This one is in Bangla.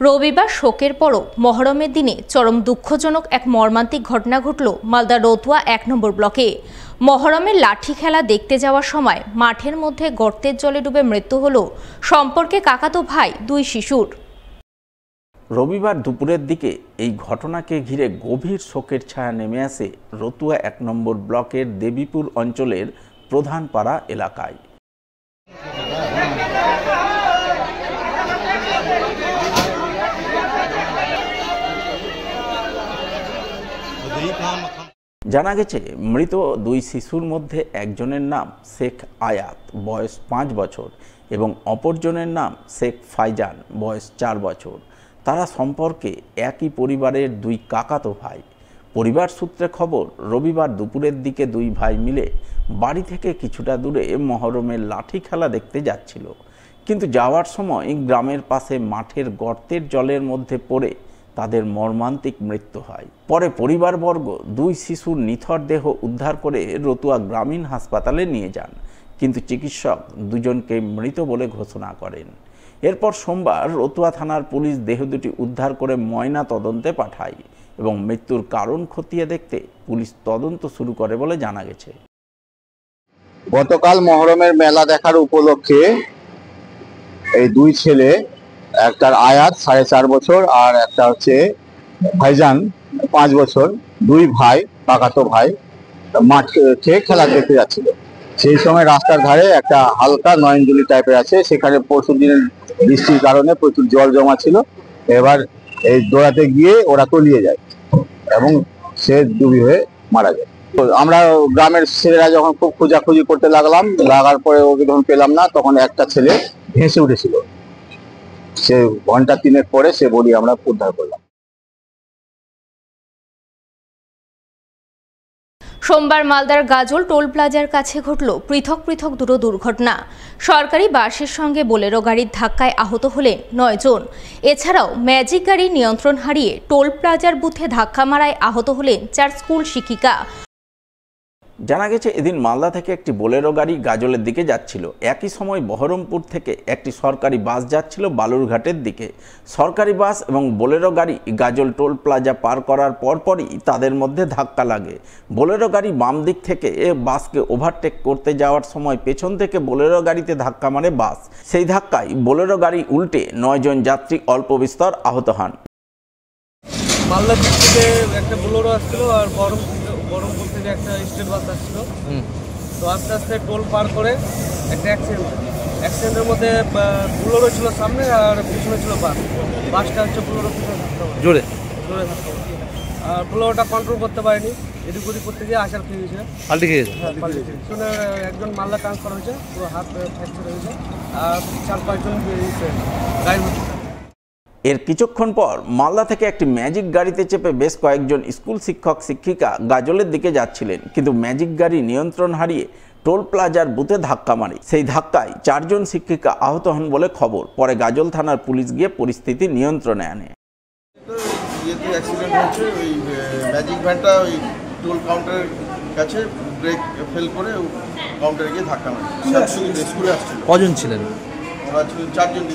রবিবার শোকের পরও মহরমের দিনে চরম দুঃখজনক এক মর্মান্তিক ঘটনা ঘটল মালদা রতুয়া ১ নম্বর ব্লকে। মহরমের লাঠি খেলা দেখতে যাওয়ার সময় মাঠের মধ্যে গর্তের জলে ডুবে মৃত্যু হল সম্পর্কে কাকাতো ভাই দুই শিশুর। রবিবার দুপুরের দিকে এই ঘটনাকে ঘিরে গভীর শোকের ছায়া নেমে আসে রতুয়া ১ নম্বর ব্লকের দেবীপুর অঞ্চলের প্রধান পাড়া এলাকায়। জানা গেছে, মৃত দুই শিশুর মধ্যে একজনের নাম শেখ আয়াত, বয়স ৫ বছর এবং অপরজনের নাম শেখ ফাইজান, বয়স ৪ বছর। তারা সম্পর্কে একই পরিবারের দুই কাকাতো ভাই। পরিবার সূত্রে খবর, রবিবার দুপুরের দিকে দুই ভাই মিলে বাড়ি থেকে কিছুটা দূরে মহরমের লাঠি খেলা দেখতে যাচ্ছিল, কিন্তু যাওয়ার সময় গ্রামের পাশে মাঠের গর্তের জলের মধ্যে পড়ে তাদের মর্মান্তিক মৃত্যু হয়। পরে পরিবারবর্গ দুই শিশুর নিথর দেহ উদ্ধার করে রতুয়া গ্রামীণ হাসপাতালে নিয়ে যান, কিন্তু চিকিৎসক দুজনকে মৃত বলে ঘোষণা করেন। এরপর সোমবার রতুয়া থানার পুলিশ দেহ দুটি উদ্ধার করে ময়না তদন্তে পাঠায় এবং মৃত্যুর কারণ খতিয়ে দেখতে পুলিশ তদন্ত শুরু করে বলে জানা গেছে। গতকাল মহরমের মেলা দেখার উপলক্ষে এই দুই ছেলে, একটার আয়াত 4.5 বছর আর একটা হচ্ছে ভাইজান 5 বছর, দুই ভাই, কাকাতো ভাই, মাঠে খেলা দেখতে যাচ্ছিল। সেই সময় রাস্তার ধারে একটা হালকা নয়নজলি টাইপের আছে, সেখানে পরশু দিনের বৃষ্টির কারণে প্রচুর জল জমা ছিল। এবার এই দৌড়াতে গিয়ে ওরা তলিয়ে যায় এবং সে ডুবি হয়ে মারা যায়। আমরা গ্রামের ছেলেরা যখন খুব খোঁজাখুঁজি করতে লাগার পরে ওকে যখন পেলাম না, তখন একটা ছেলে ভেসে উঠেছিল। সে ঘন্টা 3 পরে সে বডি আমরা উদ্ধার করলাম। সোমবার মালদার গাজল টোল প্লাজার কাছে ঘটল পৃথক পৃথক দুটো দুর্ঘটনা। সরকারি বাসের সঙ্গে বোলেরো গাড়ির ধাক্কায় আহত হলেন ৯ জন। এছাড়াও ম্যাজিক গাড়ি নিয়ন্ত্রণ হারিয়ে টোল প্লাজার বুথে ধাক্কা মারায় আহত হলেন 4 স্কুল শিক্ষিকা। জানা গেছে, এদিন মালদা থেকে একটি বোলেরো গাড়ি গাজলের দিকে যাচ্ছিল। একই সময় বহরমপুর থেকে একটি সরকারি বাস যাচ্ছিল বালুরঘাটের দিকে। সরকারি বাস এবং বোলেরো গাড়ি গাজল টোল প্লাজা পার করার পরপরই তাদের মধ্যে ধাক্কা লাগে। বোলেরো গাড়ি বাম দিক থেকে বাসকে ওভারটেক করতে যাওয়ার সময় পেছন থেকে বোলেরো গাড়িতে ধাক্কা মারে বাস। সেই ধাক্কায় বোলেরো গাড়ি উল্টে 9 জন যাত্রী অল্প বিস্তর আহত হন। মালদা থেকে একটা বোলেরো আসছিল আর বহরমপুর থেকে একটা স্টেট বাস আসছিল। তো আস্তে আস্তে টোল পার করে একটা অ্যাক্সিডেন্টের মধ্যে বোলেরো ছিল সামনে আর পিছনে ছিল বাসটা হচ্ছে বোলেরো পিছনে জোরে ধাক্কা, আর বোলেরোটা কন্ট্রোল করতে পারেনি, এদিক ওদিক করতে গিয়ে আসার খেয়ে গেছে, পাল্টে খেয়েছে। পিছনে একজন মালদা ট্রান্সফার হয়েছে, পুরো হাত ফ্র্যাকচার হয়েছে, আর 4-5 জন গাড়ি হচ্ছে। এর কিছুক্ষণ পর মালদা থেকে একটি ম্যাজিক গাড়িতে চেপে বেশ কয়েকজন স্কুল শিক্ষক শিক্ষিকা গাজলের দিকে যাচ্ছিলেন, কিন্তু ম্যাজিক গাড়ি নিয়ন্ত্রণ হারিয়ে টোল প্লাজার বুথে ধাক্কা মারে। সেই ধাক্কায় 4 জন শিক্ষিকা আহত হন বলে খবর। পরে গাজল থানার পুলিশ গিয়ে পরিস্থিতি নিয়ন্ত্রণে আনে। অ্যাক্সিডেন্ট হয়েছে, ওই ম্যাজিক ভ্যানটা ওই টোল কাউন্টারের কাছে ব্রেক ফেল করে কাউন্টারে গিয়ে ধাক্কা মারে। স্কুলে আসছিল। কজন ছিলেন? 4 জন।